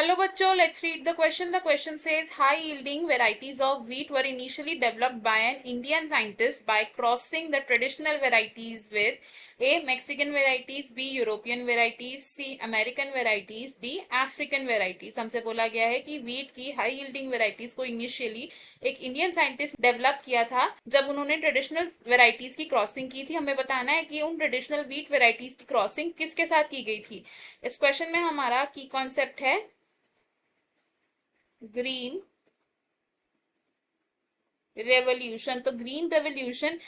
Hello bachcho, let's read the question. The question says high yielding varieties of wheat were initially developed by an Indian scientist by crossing the traditional varieties with A. Mexican varieties, B. European varieties, C. American varieties, D. African varieties. हमसे बोला गया है कि wheat की high yielding varieties को initially एक Indian scientist develop किया था जब उन्होंने ट्रेडिशनल वेराइटीज की क्रॉसिंग की थी। हमें बताना है कि उन ट्रेडिशनल व्हीट वेराइटीज की क्रॉसिंग किसके साथ की गई थी। इस क्वेश्चन में हमारा की कॉन्सेप्ट है ग्रीन रेवोल्यूशन। तो ग्रीन रेवोल्यूशन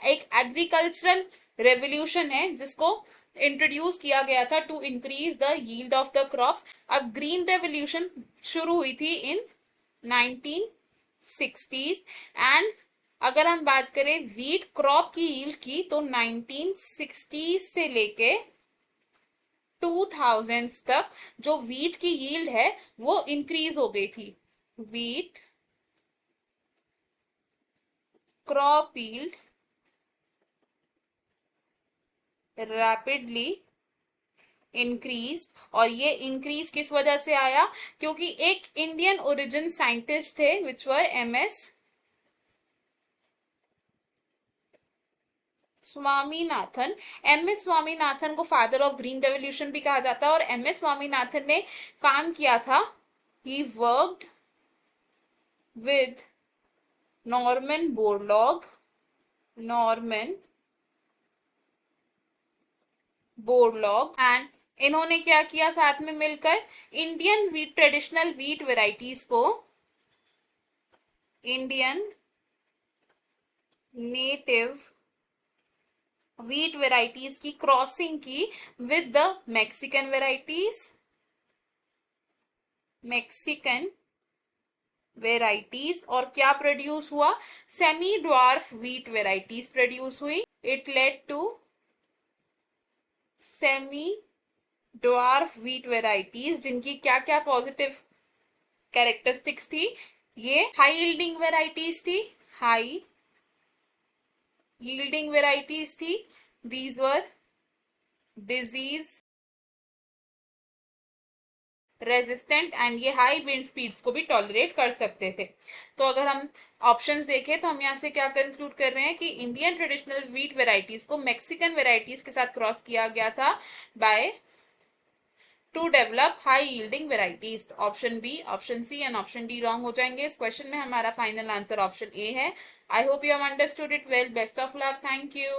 एक एग्रीकल्चरल रेवोल्यूशन है जिसको इंट्रोड्यूस किया गया था to increase the yield of the crops. अब ग्रीन रेवोल्यूशन शुरू हुई थी इन 1960s एंड अगर हम बात करें व्हीट क्रॉप की यील्ड की तो 1960s से लेके 2000s तक जो व्हीट की यील्ड है वो इंक्रीज हो गई थी। Wheat crop yield rapidly increase. और ये इंक्रीज किस वजह से आया? क्योंकि एक इंडियन ओरिजिन साइंटिस्ट थे विच वर एमएस स्वामीनाथन। एमएस स्वामीनाथन को फादर ऑफ ग्रीन रेवोल्यूशन भी कहा जाता है और एमएस स्वामीनाथन ने काम किया था, he worked with Norman Borlaug and इन्होंने क्या किया साथ में मिलकर? Indian wheat traditional wheat varieties को, इंडियन नेटिव व्हीट वेराइटीज की क्रॉसिंग की विद द मैक्सिकन वेराइटीज और क्या प्रोड्यूस हुआ? Semi dwarf wheat varieties produce हुई। It led to semi dwarf wheat varieties जिनकी क्या क्या पॉजिटिव कैरेक्टरिस्टिक्स थी? ये हाई यील्डिंग वेराइटीज थी, हाई yielding varieties थी। these were disease resistant and ये हाई विंड स्पीड्स को भी टॉलरेट कर सकते थे। तो अगर हम ऑप्शंस देखें तो हम यहाँ से क्या कंक्लूड कर रहे हैं कि इंडियन ट्रेडिशनल व्हीट वेराइटीज को मैक्सिकन वेराइटीज के साथ क्रॉस किया गया था by to develop high yielding varieties. Option B, option C and option D wrong हो जाएंगे। इस क्वेश्चन में हमारा फाइनल आंसर ऑप्शन ए है। I hope you have understood it well. Best of luck. Thank you.